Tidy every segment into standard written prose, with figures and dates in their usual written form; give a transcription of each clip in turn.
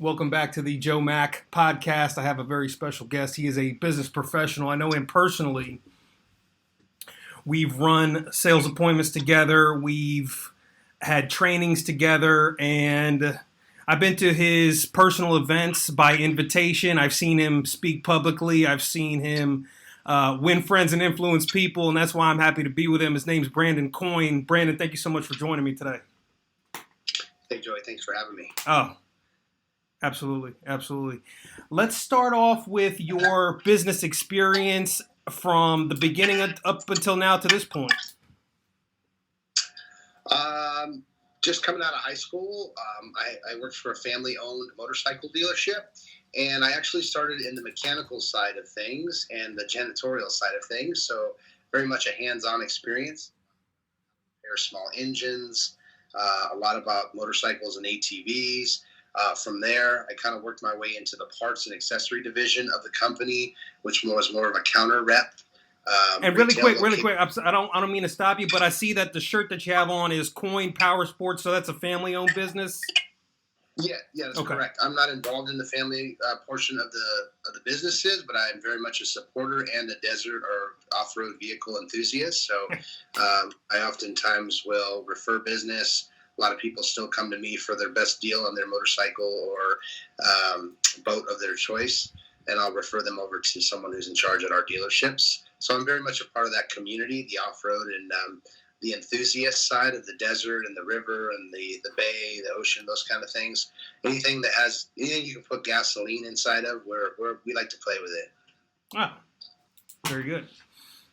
Welcome back to the Joe Mac podcast. I have a very special guest. He is a business professional. I know him personally. We've run sales appointments together. We've had trainings together, and I've been to his personal events by invitation. I've seen him speak publicly. I've seen him win friends and influence people, and that's why I'm happy to be with him. His name's Brandon Coyne. Brandon, thank you so much for joining me today. Hey, Joey. Thanks for having me. Oh, absolutely. Let's start off with your business experience from the beginning up until now to this point. Just coming out of high school, I worked for a family-owned motorcycle dealership, and I actually started in the mechanical side of things and the janitorial side of things, so very much a hands-on experience. Repair small engines, a lot about motorcycles and ATVs. From there, I kind of worked my way into the parts and accessory division of the company, which was more of a counter rep. And really quick, I don't mean to stop you, but I see that the shirt that you have on is Coyne Power Sports, so that's a family-owned business. Yeah, that's correct. I'm not involved in the family portion of the businesses, but I am very much a supporter and a desert or off-road vehicle enthusiast. So I oftentimes will refer business. A lot of people still come to me for their best deal on their motorcycle or boat of their choice, and I'll refer them over to someone who's in charge at our dealerships. So I'm very much a part of that community, the off-road and the enthusiast side of the desert and the river and the bay, the ocean, those kind of things. Anything you can put gasoline inside of, we like to play with it. Ah, very good.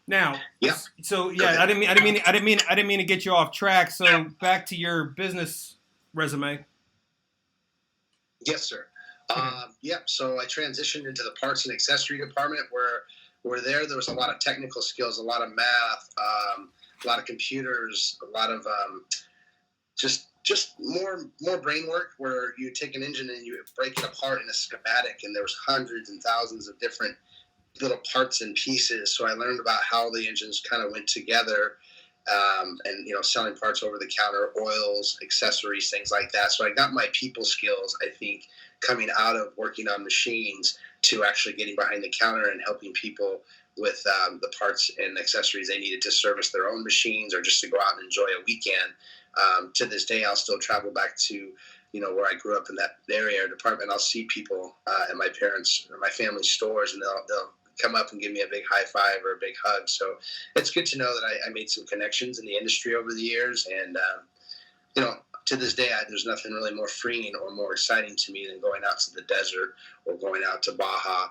Now, yeah. So yeah, I didn't mean to get you off track. So back to your business resume. Yes, sir. So I transitioned into the parts and accessory department where there was a lot of technical skills, a lot of math, a lot of computers, a lot of just more brain work, where you take an engine and you break it apart in a schematic, and there was hundreds and thousands of different little parts and pieces. So I learned about how the engines kind of went together, and selling parts over the counter, oils, accessories, things like that. So I got my people skills, I think, coming out of working on machines to actually getting behind the counter and helping people with the parts and accessories they needed to service their own machines or just to go out and enjoy a weekend. To this day, I'll still travel back to where I grew up in that area or department. I'll see people at my parents' or my family's stores, and they'll come up and give me a big high five or a big hug. So it's good to know that I made some connections in the industry over the years. And, to this day, there's nothing really more freeing or more exciting to me than going out to the desert or going out to Baja.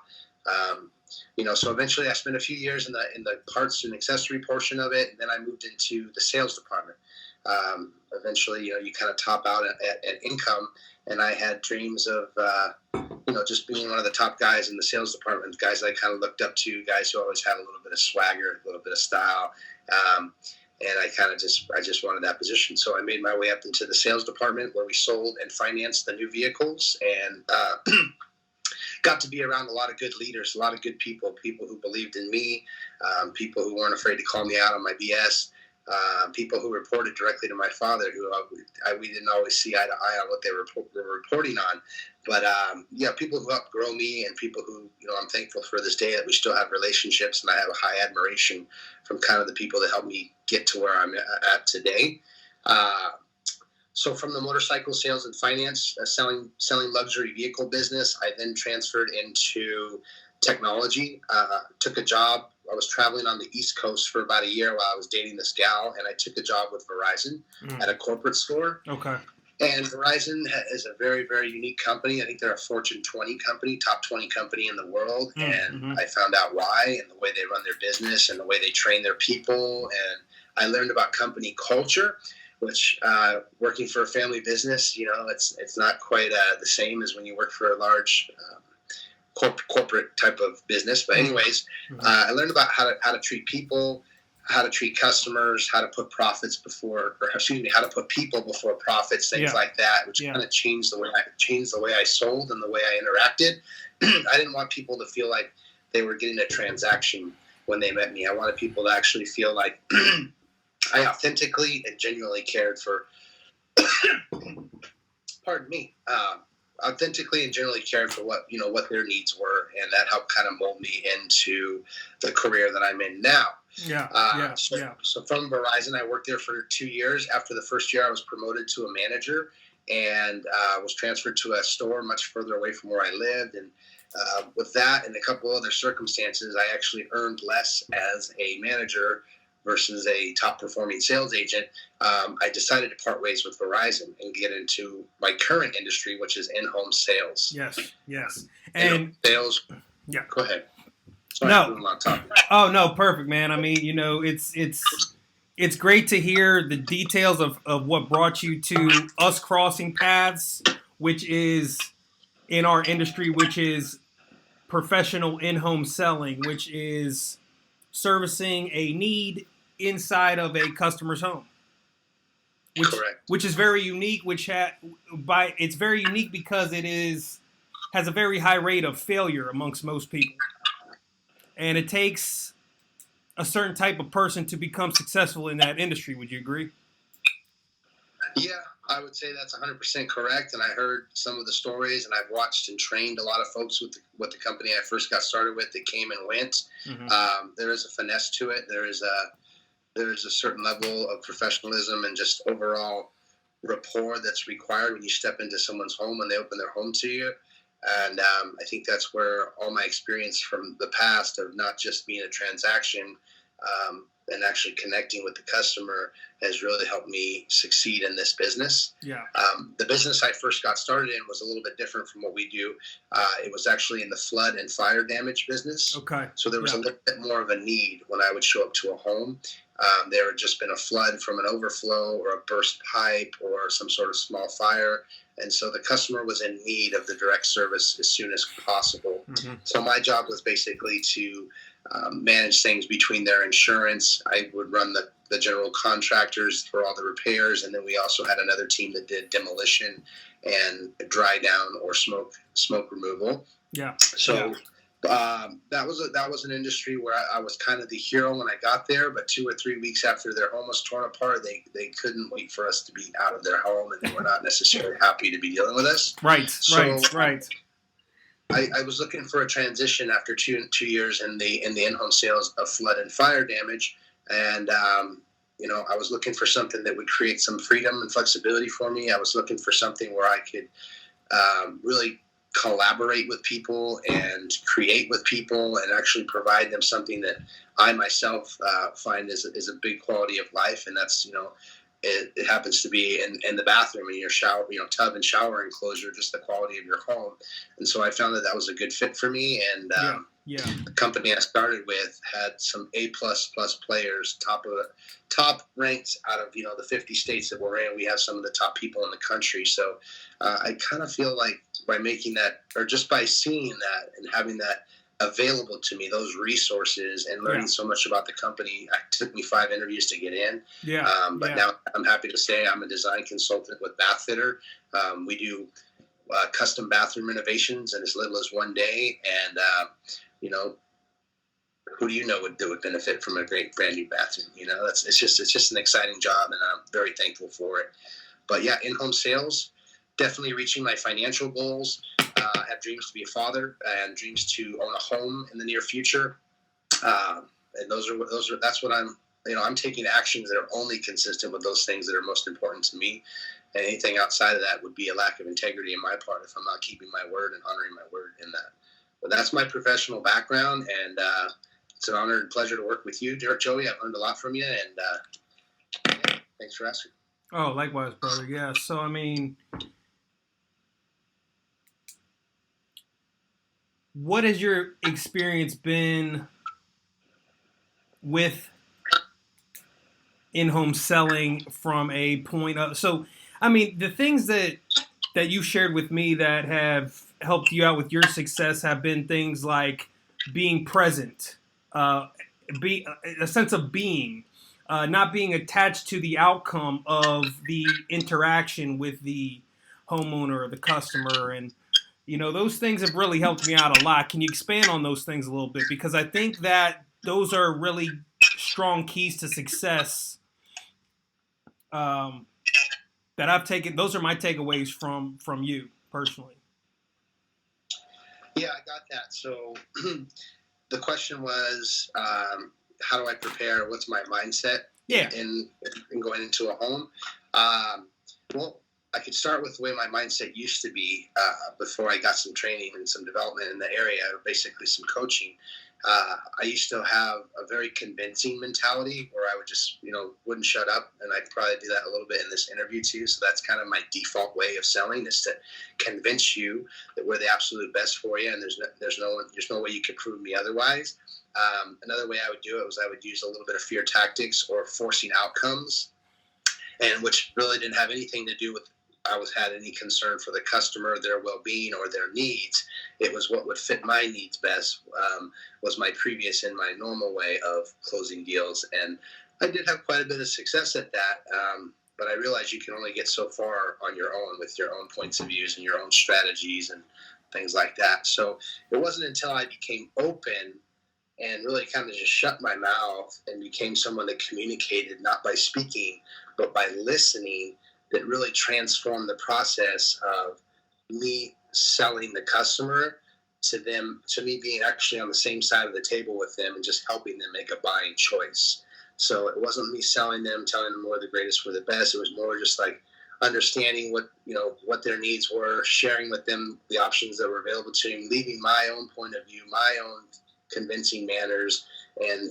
So eventually I spent a few years in the parts and accessory portion of it. And then I moved into the sales department. Eventually, you kind of top out at income. And I had dreams of, just being one of the top guys in the sales department, guys I kind of looked up to, guys who always had a little bit of swagger, a little bit of style. And I just wanted that position. So I made my way up into the sales department where we sold and financed the new vehicles, and got to be around a lot of good leaders, a lot of good people who believed in me, people who weren't afraid to call me out on my BS. People who reported directly to my father, who we didn't always see eye to eye on what they were reporting on. But, people who helped grow me, and people who, I'm thankful for this day that we still have relationships, and I have a high admiration from kind of the people that helped me get to where I'm at today. So from the motorcycle sales and finance, selling luxury vehicle business, I then transferred into technology. Took a job. I was traveling on the East Coast for about a year while I was dating this gal, and I took a job with Verizon at a corporate store. Okay. And Verizon is a very, very unique company. I think they're a Fortune 20 company, top 20 company in the world. And I found out why, and the way they run their business and the way they train their people. And I learned about company culture, which working for a family business, it's not quite the same as when you work for a large corporate type of business. But anyways, I learned about how to treat people, how to treat customers, how to put how to put people before profits, things like that, which kind of changed the way I sold and the way I interacted. I didn't want people to feel like they were getting a transaction when they met me. I wanted people to actually feel like I authentically and genuinely cared for, pardon me, authentically and generally cared for what their needs were, and that helped kind of mold me into the career that I'm in now. So from Verizon, I worked there for 2 years. After the first year, I was promoted to a manager and was transferred to a store much further away from where I lived. And with that and a couple other circumstances, I actually earned less as a manager versus a top performing sales agent. I decided to part ways with Verizon and get into my current industry, which is in-home sales. Yes. And sales. Yeah. Go ahead. Sorry, no. Oh no, perfect, man. I mean, it's great to hear the details of what brought you to us crossing paths, which is in our industry, which is professional in-home selling, which is servicing a need inside of a customer's home. Correct. Which is very unique. It's very unique because it has a very high rate of failure amongst most people. And it takes a certain type of person to become successful in that industry. Would you agree? Yeah, I would say that's 100% correct. And I heard some of the stories, and I've watched and trained a lot of folks with the company I first got started with that came and went. Mm-hmm. There is a finesse to it. There is a certain level of professionalism and just overall rapport that's required when you step into someone's home and they open their home to you. And I think that's where all my experience from the past of not just being a transaction and actually connecting with the customer has really helped me succeed in this business. Yeah. The business I first got started in was a little bit different from what we do. It was actually in the flood and fire damage business. Okay. So there was a little bit more of a need when I would show up to a home. There had just been a flood from an overflow or a burst pipe or some sort of small fire. And so the customer was in need of the direct service as soon as possible. Mm-hmm. So my job was basically to manage things between their insurance. I would run the general contractors for all the repairs. And then we also had another team that did demolition and dry down or smoke removal. Yeah. So that was an industry where I was kind of the hero when I got there, but 2 or 3 weeks after their home was torn apart, they couldn't wait for us to be out of their home, and they were not necessarily happy to be dealing with us. Right. I was looking for a transition after two years in the in-home sales of flood and fire damage, and I was looking for something that would create some freedom and flexibility for me. I was looking for something where I could really collaborate with people and create with people and actually provide them something that I myself find is a big quality of life. And that's, it happens to be in the bathroom, in your shower, tub and shower enclosure, just the quality of your home. And so I found that was a good fit for me. And the company I started with had some A++ players, top ranked out of, the 50 states that we're in. We have some of the top people in the country. So I kind of feel like by making that, or just by seeing that and having that available to me, those resources, and learning so much about the company, it took me 5 interviews to get in. Now I'm happy to say I'm a design consultant with Bath Fitter. We do custom bathroom renovations in as little as 1 day. And, who do you know would benefit from a great brand new bathroom? It's just an exciting job, and I'm very thankful for it. But yeah, in-home sales, definitely reaching my financial goals. I have dreams to be a father and dreams to own a home in the near future. And that's what I'm taking actions that are only consistent with those things that are most important to me. And anything outside of that would be a lack of integrity in my part if I'm not keeping my word and honoring my word in that. But that's my professional background, and it's an honor and pleasure to work with you, Joey. I've learned a lot from you, and thanks for asking. Oh, likewise, brother. Yeah. So, what has your experience been with in-home selling from a point of... So, the things that you shared with me that have helped you out with your success have been things like being present, a sense of being, not being attached to the outcome of the interaction with the homeowner or the customer. And, those things have really helped me out a lot. Can you expand on those things a little bit? Because I think that those are really strong keys to success that I've taken. Those are my takeaways from you personally. Yeah, I got that. So the question was, how do I prepare? What's my mindset in going into a home? Well, I could start with the way my mindset used to be before I got some training and some development in the area, or basically some coaching. I used to have a very convincing mentality where I would just, wouldn't shut up. And I probably do that a little bit in this interview too. So that's kind of my default way of selling, is to convince you that we're the absolute best for you. And there's no way you can prove me otherwise. Another way I would do it was I would use a little bit of fear tactics or forcing outcomes, and which really didn't have anything to do with had any concern for the customer, their well-being, or their needs. It was what would fit my needs best, was my previous and my normal way of closing deals. And I did have quite a bit of success at that, but I realized you can only get so far on your own with your own points of views and your own strategies and things like that. So it wasn't until I became open and really kind of just shut my mouth and became someone that communicated not by speaking, but by listening, that really transformed the process of me selling the customer to me being actually on the same side of the table with them and just helping them make a buying choice. So it wasn't me selling them, telling them we're the greatest, we're the best. It was more just like understanding what their needs were, sharing with them the options that were available to them, leaving my own point of view, my own convincing manners, and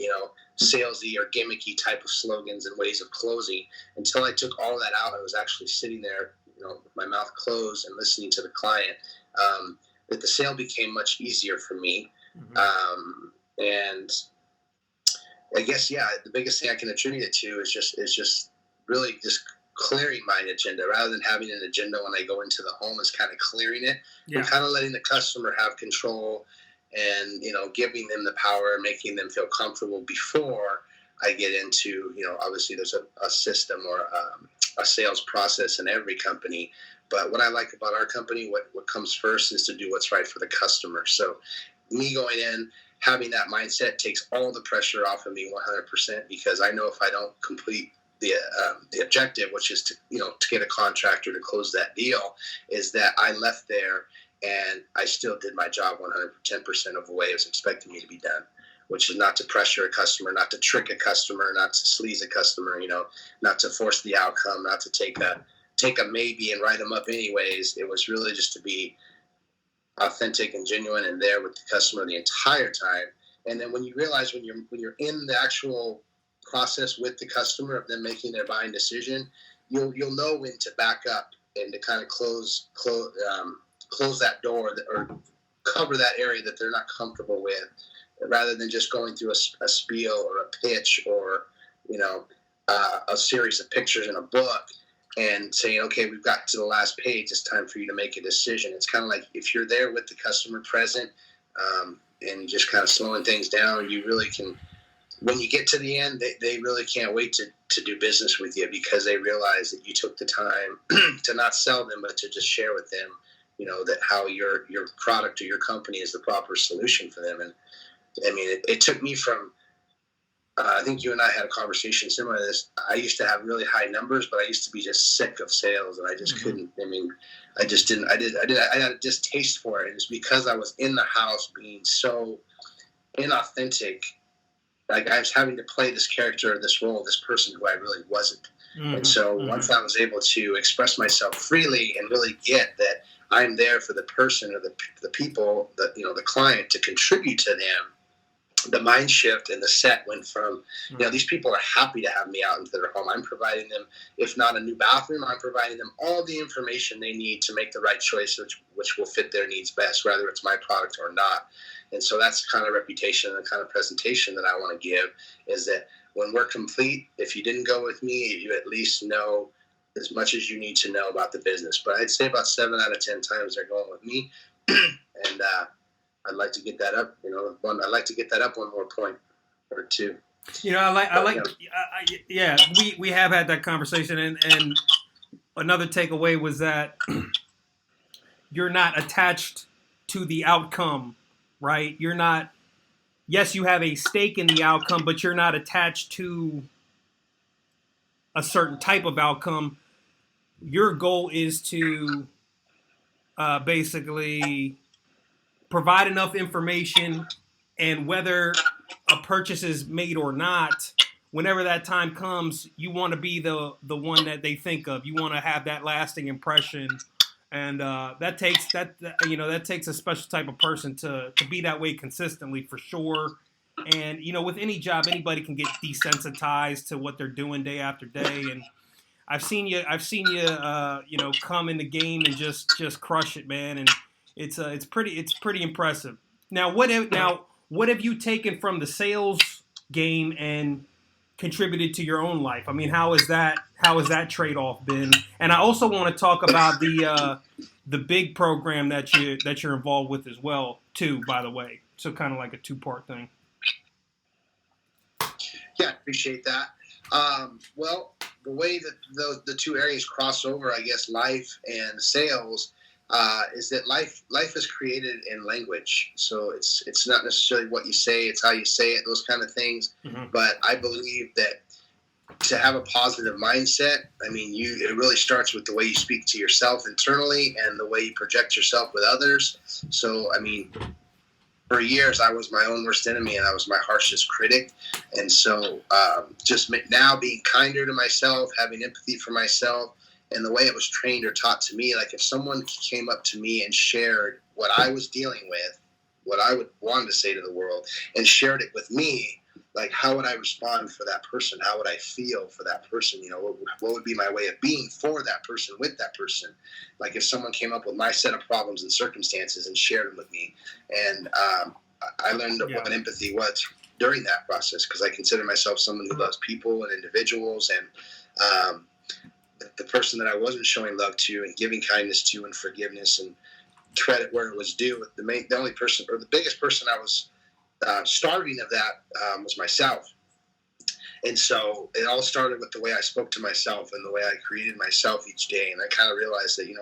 salesy or gimmicky type of slogans and ways of closing. Until I took all that out, I was actually sitting there, with my mouth closed and listening to the client. That the sale became much easier for me. Mm-hmm. And I guess, the biggest thing I can attribute it to is just really just clearing my agenda rather than having an agenda when I go into the home. Is kind of clearing it and kind of letting the customer have control, and giving them the power, making them feel comfortable before I get into, obviously there's a system or a sales process in every company. But what I like about our company, what comes first is to do what's right for the customer. So me going in, having that mindset takes all the pressure off of me 100%, because I know if I don't complete the objective, which is to get a contractor to close that deal, is that I left there and I still did my job 110% of the way it was expecting me to be done, which is not to pressure a customer, not to trick a customer, not to sleaze a customer, not to force the outcome, not to take a maybe and write them up anyways. It was really just to be authentic and genuine and there with the customer the entire time. And then when you realize when you're in the actual process with the customer of them making their buying decision, you'll know when to back up and to kind of close that door or cover that area that they're not comfortable with, rather than just going through a spiel or a pitch or a series of pictures in a book and saying, okay, we've got to the last page, it's time for you to make a decision. It's kind of like if you're there with the customer present, and just kind of slowing things down, you really can, when you get to the end, they really can't wait to do business with you, because they realize that you took the time to not sell them, but to just share with them, that how your product or your company is the proper solution for them. And I mean, it took me from, I think you and I had a conversation similar to this. I used to have really high numbers, but I used to be just sick of sales, and I just couldn't. I mean, I just didn't. I had a distaste for it. And it's because I was in the house being so inauthentic. Like I was having to play this character or this role, this person who I really wasn't. Mm-hmm. And so once I was able to express myself freely and really get that I'm there for the person or the people, the client, to contribute to them, the mind shift and the set went from, these people are happy to have me out into their home. I'm providing them, if not a new bathroom, I'm providing them all the information they need to make the right choice, which will fit their needs best, whether it's my product or not. And so that's the kind of reputation and the kind of presentation that I want to give, is that when we're complete, if you didn't go with me, you at least know as much as you need to know about the business. But I'd say about 7 out of 10 times they're going with me. And I'd like to get that up, I'd like to get that up one more point or two. We have had that conversation, and another takeaway was that you're not attached to the outcome, right? You're not, yes, you have a stake in the outcome, but you're not attached to a certain type of outcome. Your goal is to basically provide enough information, and whether a purchase is made or not, whenever that time comes, you want to be the one that they think of. You want to have that lasting impression, and that takes a special type of person to be that way consistently, for sure. And with any job, anybody can get desensitized to what they're doing day after day. And I've seen you come in the game and just crush it, man. And it's pretty impressive. Now what have you taken from the sales game and contributed to your own life? I mean, how has that trade-off been? And I also want to talk about the big program that you're involved with as well, too, by the way. So kind of like a two-part thing. Yeah, I appreciate that. Well, the way that the two areas cross over, I guess, life and sales, is that life is created in language. So it's not necessarily what you say, it's how you say it, those kind of things. Mm-hmm. But I believe that to have a positive mindset, I mean, it really starts with the way you speak to yourself internally and the way you project yourself with others. So, I mean, for years, I was my own worst enemy and I was my harshest critic. And so just now being kinder to myself, having empathy for myself, and the way it was trained or taught to me, like if someone came up to me and shared what I was dealing with, what I would want to say to the world, and shared it with me, like how would I respond for that person? How would I feel for that person? What would be my way of being for that person, with that person? Like if someone came up with my set of problems and circumstances and shared them with me. And I learned what empathy was during that process, because I consider myself someone who loves people and individuals, and the person that I wasn't showing love to and giving kindness to and forgiveness and credit where it was due, the only person or the biggest person I was starving of that was myself. And so it all started with the way I spoke to myself and the way I created myself each day. And I kind of realized that,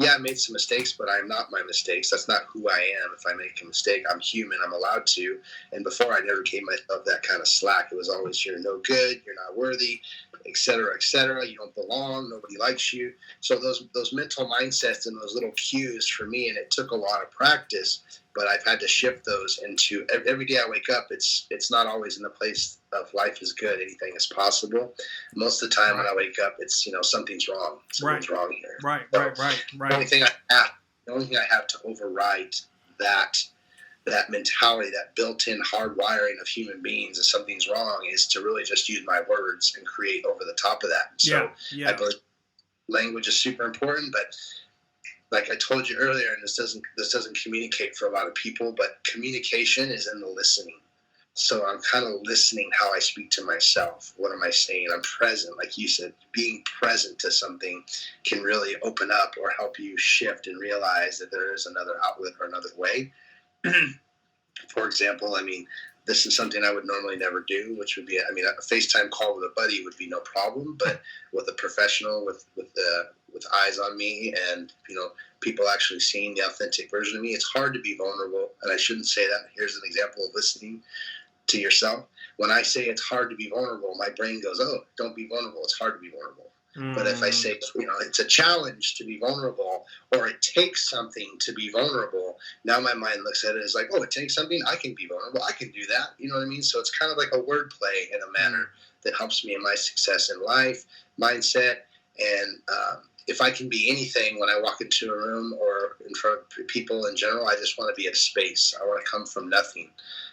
I made some mistakes, but I'm not my mistakes. That's not who I am. If I make a mistake, I'm human. I'm allowed to. And before, I never gave myself that kind of slack. It was always, you're no good, you're not worthy, et cetera, you don't belong, nobody likes you. So those mental mindsets and those little cues for me, and it took a lot of practice, but I've had to shift those into every day I wake up. It's not always in the place of life is good, anything is possible. Most of the time when I wake up, it's something's wrong. Something's wrong here. Right. The only thing I have to override that mentality, that built-in hardwiring of human beings, if something's wrong, is to really just use my words and create over the top of that. So I believe language is super important, but like I told you earlier, and this doesn't communicate for a lot of people, but communication is in the listening. So I'm kind of listening how I speak to myself. What am I saying? I'm present. Like you said, being present to something can really open up or help you shift and realize that there is another outlet or another way. For example, this is something I would normally never do, which would be, a FaceTime call with a buddy would be no problem, but with a professional, with eyes on me and, people actually seeing the authentic version of me, it's hard to be vulnerable. And I shouldn't say that. Here's an example of listening to yourself. When I say it's hard to be vulnerable, my brain goes, oh, don't be vulnerable. It's hard to be vulnerable. But if I say, it's a challenge to be vulnerable, or it takes something to be vulnerable, now my mind looks at it as like, oh, it takes something, I can be vulnerable, I can do that. You know what I mean? So it's kind of like a wordplay in a manner that helps me in my success in life, mindset, and if I can be anything when I walk into a room or in front of people in general, I just want to be a space. I want to come from nothing.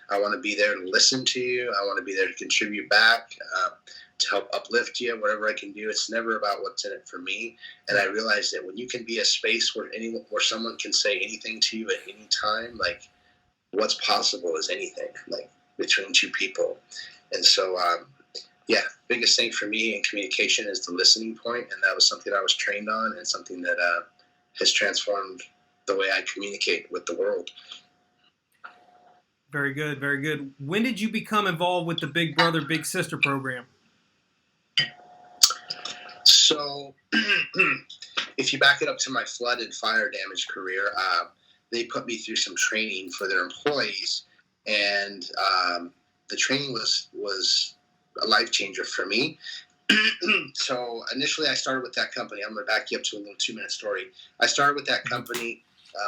I want to be there to listen to you. I want to be there to contribute back, to help uplift you, whatever I can do. It's never about what's in it for me. And I realize that when you can be a space where someone can say anything to you at any time, like what's possible is anything, like between two people. And so, biggest thing for me in communication is the listening point, and that was something I was trained on and something that has transformed the way I communicate with the world. Very good, very good. When did you become involved with the Big Brother, Big Sister program? So, if you back it up to my flood and fire damage career, they put me through some training for their employees, and the training was a life changer for me. So initially I started with that company. I'm going to back you up to a little 2-minute story. I started with that company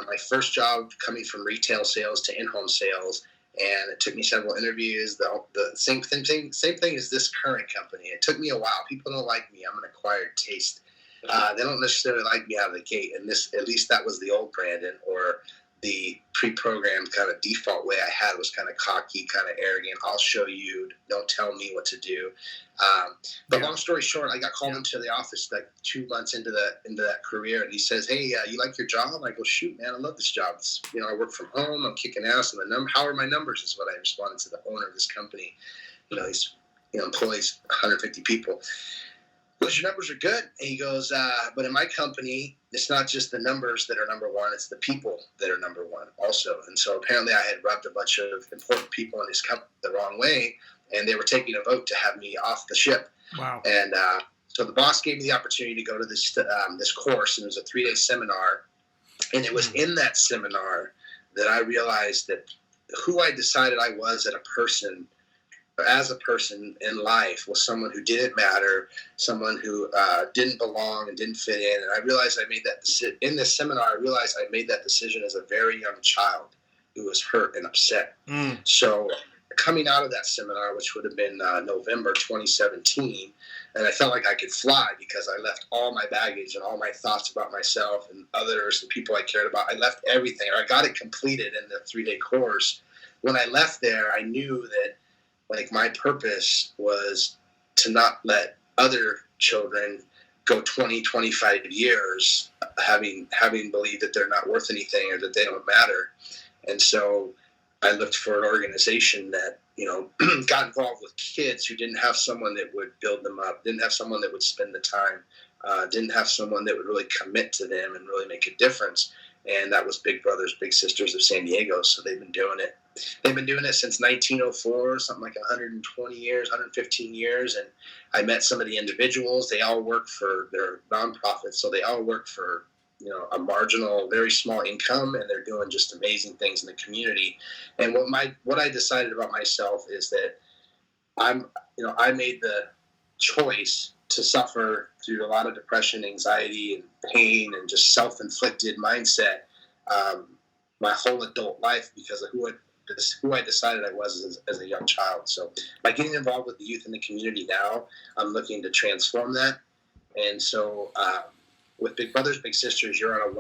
my first job coming from retail sales to in-home sales, and it took me several interviews. The same thing as this current company. It took me a while. People don't like me. I'm an acquired taste. They don't necessarily like me out of the gate. And this, at least that was the old Brandon, or the pre-programmed kind of default way I had was kind of cocky, kind of arrogant. I'll show you. Don't tell me what to do. But long story short, I got called into the office like 2 months into that career, and he says, "Hey, you like your job?" I go, "Shoot, man, I love this job. It's, I work from home. I'm kicking ass, and how are my numbers?" Is what I responded to the owner of this company. He's employs 150 people. Those your numbers are good. And he goes, but in my company, it's not just the numbers that are number one, it's the people that are number one also. And so apparently I had rubbed a bunch of important people in his company the wrong way, and they were taking a vote to have me off the ship. Wow. And so the boss gave me the opportunity to go to this course, and it was a 3-day seminar. And it was in that seminar that I realized that who I decided I was as a person in life was someone who didn't matter, someone who didn't belong and didn't fit in. And I realized I made that in this seminar. I realized I made that decision as a very young child who was hurt and upset. So coming out of that seminar, which would have been November 2017, and I felt like I could fly because I left all my baggage and all my thoughts about myself and others and people I cared about. I left everything. I got it completed in the 3-day course. When I left there, I knew that my purpose was to not let other children go 20, 25 years having believed that they're not worth anything or that they don't matter. And so I looked for an organization that, got involved with kids who didn't have someone that would build them up, didn't have someone that would spend the time, didn't have someone that would really commit to them and really make a difference. And that was Big Brothers Big Sisters of San Diego. So they've been doing it. They've been doing it since 1904, something like 120 years, 115 years. And I met some of the individuals. They all work for their nonprofits. So they all work for, a marginal, very small income, and they're doing just amazing things in the community. And what I decided about myself is that I made the choice to suffer through a lot of depression, anxiety, and pain, and just self-inflicted mindset my whole adult life because of who I decided I was as a young child. So by getting involved with the youth in the community now, I'm looking to transform that. And so with Big Brothers Big Sisters, you're on a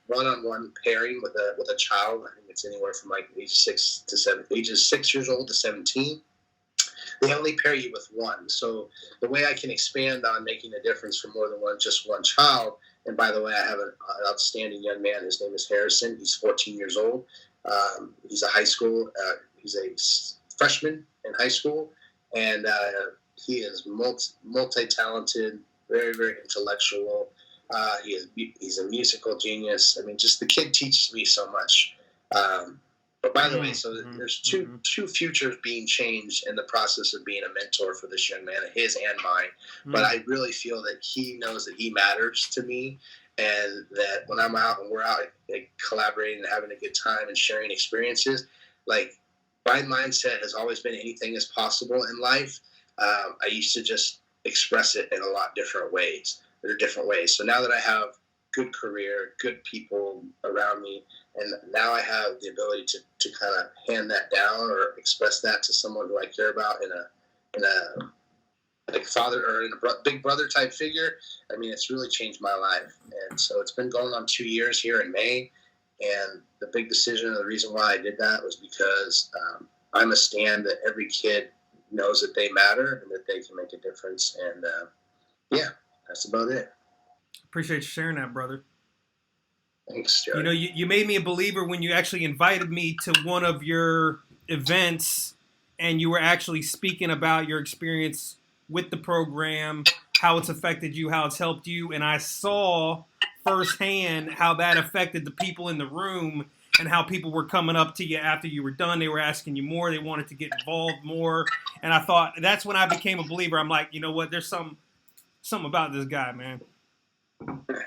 one-on-one pairing with a child. I think it's anywhere from ages 6 years old to 17. They only pair you with one. So the way I can expand on making a difference for more than just one child, and by the way, I have an outstanding young man. His name is Harrison. He's 14 years old. He's he's a freshman in high school, and he is multi-talented, very, very intellectual. He's a musical genius. I mean, just the kid teaches me so much. But by the way, so there's two futures being changed in the process of being a mentor for this young man, his and mine. But I really feel that he knows that he matters to me, and that when I'm out and we're out collaborating and having a good time and sharing experiences, my mindset has always been anything is possible in life. I used to just express it in a lot different ways. There are different ways. So now that I have good career, good people around me, and now I have the ability to kind of hand that down or express that to someone who I care about in a father or in a big brother type figure. I mean, it's really changed my life. And so it's been going on 2 years here in May. And the big decision and the reason why I did that was because I'm a stand that every kid knows that they matter and that they can make a difference. And that's about it. Appreciate you sharing that, brother. Thanks, Joey. You made me a believer when you actually invited me to one of your events, and you were actually speaking about your experience with the program, how it's affected you, how it's helped you, and I saw firsthand how that affected the people in the room and how people were coming up to you after you were done. They were asking you more. They wanted to get involved more, and I thought that's when I became a believer. I'm like, you know what? There's something about this guy, man.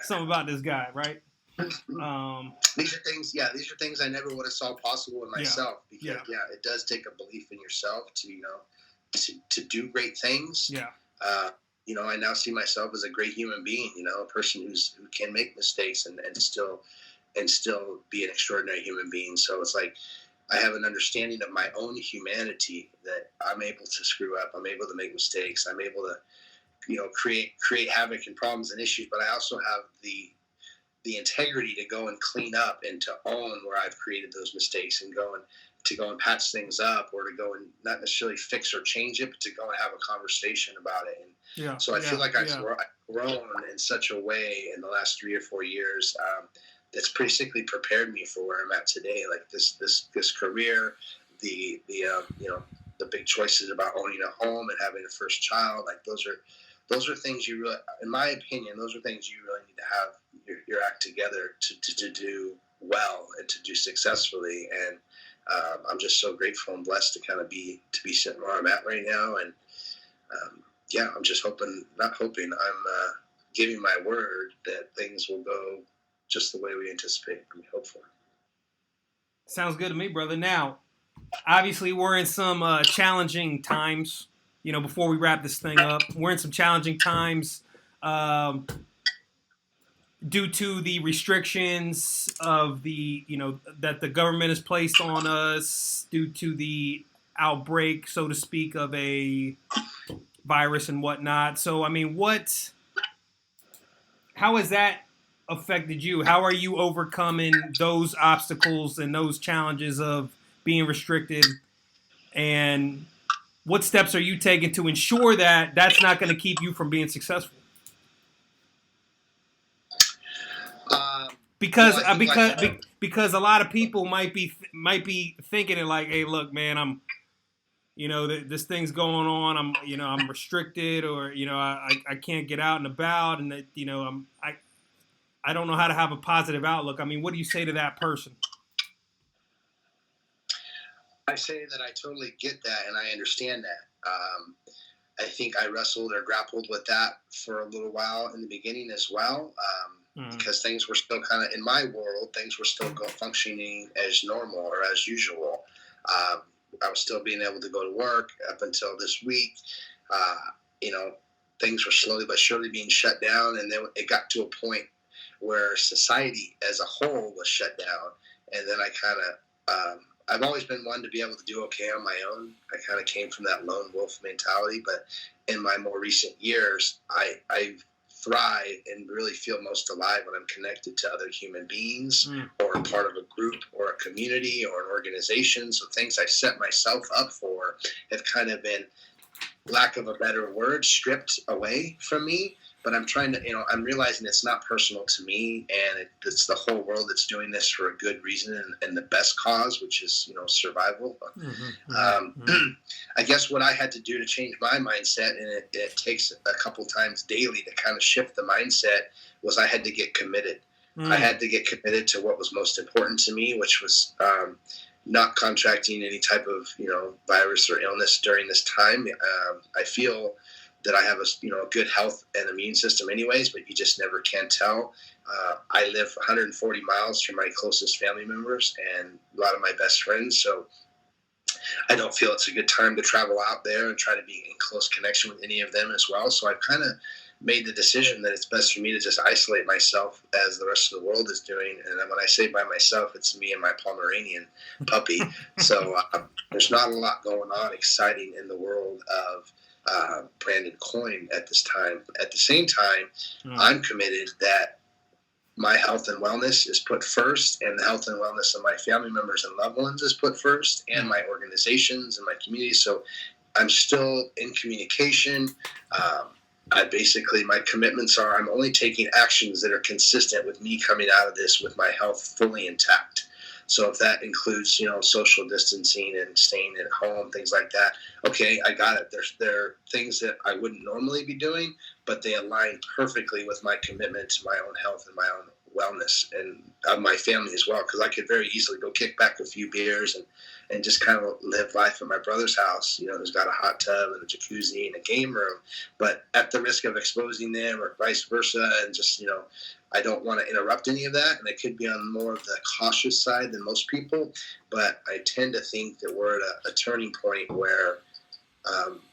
Something about this guy, right? These are things I never would have saw possible in myself because it does take a belief in yourself to do great things. I now see myself as a great human being, a person who can make mistakes and still and still be an extraordinary human being. So it's like I have an understanding of my own humanity, that I'm able to screw up, I'm able to make mistakes, I'm able to, create havoc and problems and issues, but I also have the integrity to go and clean up and to own where I've created those mistakes, and go and patch things up, or to go and not necessarily fix or change it, but to go and have a conversation about it. And so I feel like I've grown in such a way in the last 3 or 4 years that's basically prepared me for where I'm at today. Like this career, the big choices about owning a home and having a first child. Like those are things you really, in my opinion, those are things you really need to have your act together to do well and to do successfully. And I'm just so grateful and blessed to kind of be sitting where I'm at right now. And I'm just I'm giving my word that things will go just the way we anticipate and we hope for. Sounds good to me, brother. Now, obviously, we're in some challenging times. Before we wrap this thing up, we're in some challenging times due to the restrictions of that the government has placed on us due to the outbreak, so to speak, of a virus and whatnot. So, I mean, how has that affected you? How are you overcoming those obstacles and those challenges of being restricted? And what steps are you taking to ensure that that's not going to keep you from being successful? Because a lot of people might be thinking it like, hey, look, man, I'm, this thing's going on. I'm restricted, or I can't get out and about, and that I don't know how to have a positive outlook. I mean, what do you say to that person? I say that I totally get that, and I understand that. I think I wrestled or grappled with that for a little while in the beginning as well, because things were still kind of, in my world, things were still functioning as normal or as usual. I was still being able to go to work up until this week. Things were slowly but surely being shut down, and then it got to a point where society as a whole was shut down. And then I kind of, I've always been one to be able to do okay on my own. I kind of came from that lone wolf mentality, but in my more recent years, I thrive and really feel most alive when I'm connected to other human beings or a part of a group or a community or an organization. So things I set myself up for have kind of been, lack of a better word, stripped away from me. But I'm trying to, I'm realizing it's not personal to me, and it's the whole world that's doing this for a good reason and the best cause, which is, survival. I guess what I had to do to change my mindset, and it takes a couple times daily to kind of shift the mindset, was I had to get committed. I had to get committed to what was most important to me, which was not contracting any type of, virus or illness during this time. I feel that I have a good health and immune system anyways, but you just never can tell. I live 140 miles from my closest family members and a lot of my best friends. So I don't feel it's a good time to travel out there and try to be in close connection with any of them as well. So I've kind of made the decision that it's best for me to just isolate myself as the rest of the world is doing. And then when I say by myself, it's me and my Pomeranian puppy. So there's not a lot going on exciting in the world of Brandon Coyne at this time. At the same time, I'm committed that my health and wellness is put first, and the health and wellness of my family members and loved ones is put first, and my organizations and my community. So I'm still in communication. My commitments are, I'm only taking actions that are consistent with me coming out of this with my health fully intact. So if that includes, social distancing and staying at home, things like that, okay, I got it. There are things that I wouldn't normally be doing, but they align perfectly with my commitment to my own health and my own wellness and of my family as well, because I could very easily go kick back a few beers and just kind of live life at my brother's house, who's got a hot tub and a jacuzzi and a game room, but at the risk of exposing them or vice versa, and just, I don't want to interrupt any of that, and I could be on more of the cautious side than most people, but I tend to think that we're at a turning point where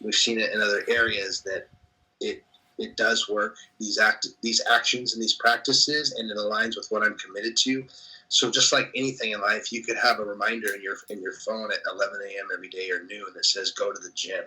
we've seen it in other areas that it does work, these actions and these practices, and it aligns with what I'm committed to. So just like anything in life, you could have a reminder in your phone at 11 a.m. every day or noon that says go to the gym.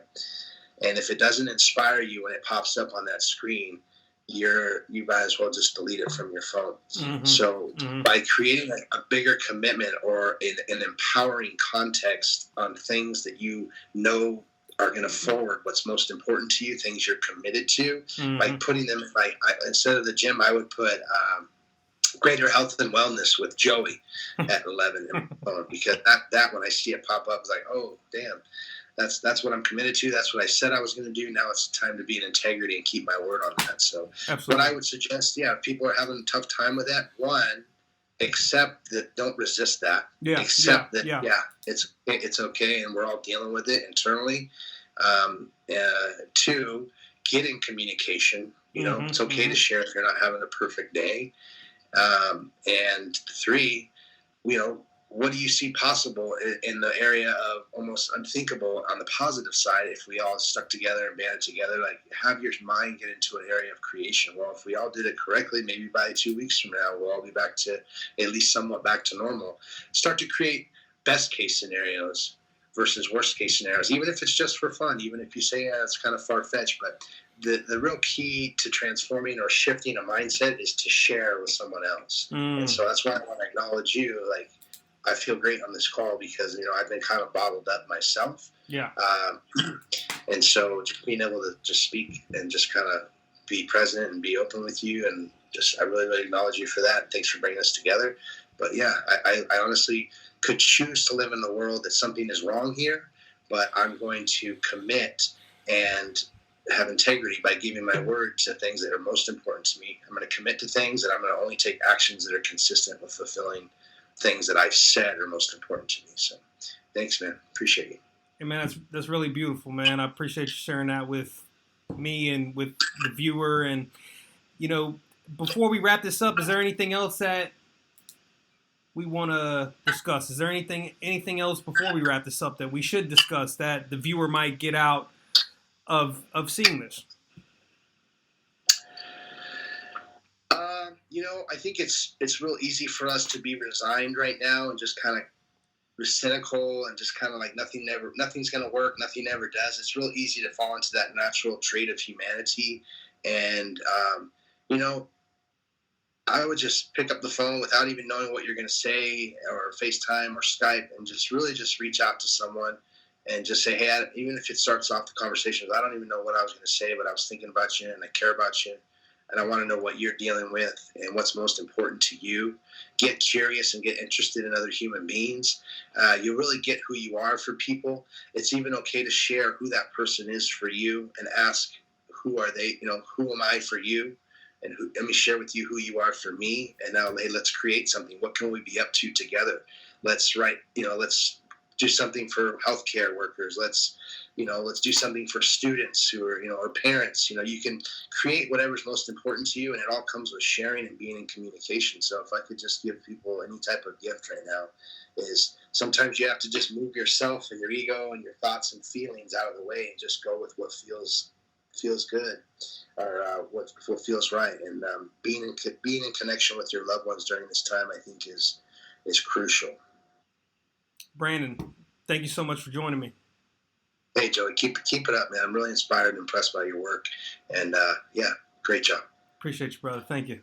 And if it doesn't inspire you when it pops up on that screen, you might as well just delete it from your phone. Mm-hmm. So by creating a bigger commitment or an empowering context on things that you know are going to forward what's most important to you, things you're committed to, by putting them instead of the gym, I would put greater health and wellness with Joey at 11 because that when I see it pop up, it's like, oh damn, that's what I'm committed to. That's what I said I was going to do. Now it's time to be in integrity and keep my word on that. So Absolutely. What I would suggest, if people are having a tough time with that, one, accept that, don't resist that. Accept that it's okay and we're all dealing with it internally. Two, get in communication. It's okay to share if you're not having a perfect day. And three, what do you see possible in the area of almost unthinkable on the positive side if we all stuck together and banded together? Like, have your mind get into an area of creation. Well, if we all did it correctly, maybe by 2 weeks from now, we'll all be back to at least somewhat back to normal. Start to create best case scenarios versus worst case scenarios, even if it's just for fun, even if you say, it's kind of far-fetched, but the real key to transforming or shifting a mindset is to share with someone else. And so that's why I want to acknowledge you. Like, I feel great on this call because, I've been kind of bottled up myself. Yeah. And so just being able to just speak and just kind of be present and be open with you, and I really, really acknowledge you for that. Thanks for bringing us together. But yeah, I honestly could choose to live in the world that something is wrong here, but I'm going to commit and have integrity by giving my word to things that are most important to me. I'm going to commit to things, and I'm going to only take actions that are consistent with fulfilling things that I've said are most important to me. So thanks, man. Appreciate you. Hey, man, that's really beautiful, man. I appreciate you sharing that with me and with the viewer. And, before we wrap this up, is there anything else that we want to discuss? Is there anything else before we wrap this up that we should discuss that the viewer might get out of seeing this? I think it's real easy for us to be resigned right now and just kind of cynical and just kind of like nothing's going to work, nothing ever does. It's real easy to fall into that natural trait of humanity. And, I would just pick up the phone without even knowing what you're going to say, or FaceTime or Skype, and just really just reach out to someone and just say, hey, even if it starts off the conversation with, I don't even know what I was going to say, but I was thinking about you and I care about you. And I want to know what you're dealing with and what's most important to you. Get curious and get interested in other human beings. You'll really get who you are for people. It's even okay to share who that person is for you and ask, who are they? Who am I for you? And let me share with you who you are for me. And now, hey, let's create something. What can we be up to together? Let's do something for healthcare workers. Let's do something for students who are, or parents. You can create whatever's most important to you, and it all comes with sharing and being in communication. So if I could just give people any type of gift right now, is sometimes you have to just move yourself and your ego and your thoughts and feelings out of the way and just go with what feels good, or what feels right. And being in connection with your loved ones during this time, I think is crucial. Brandon, thank you so much for joining me. Hey, Joey, keep it up, man. I'm really inspired and impressed by your work. And, great job. Appreciate you, brother. Thank you.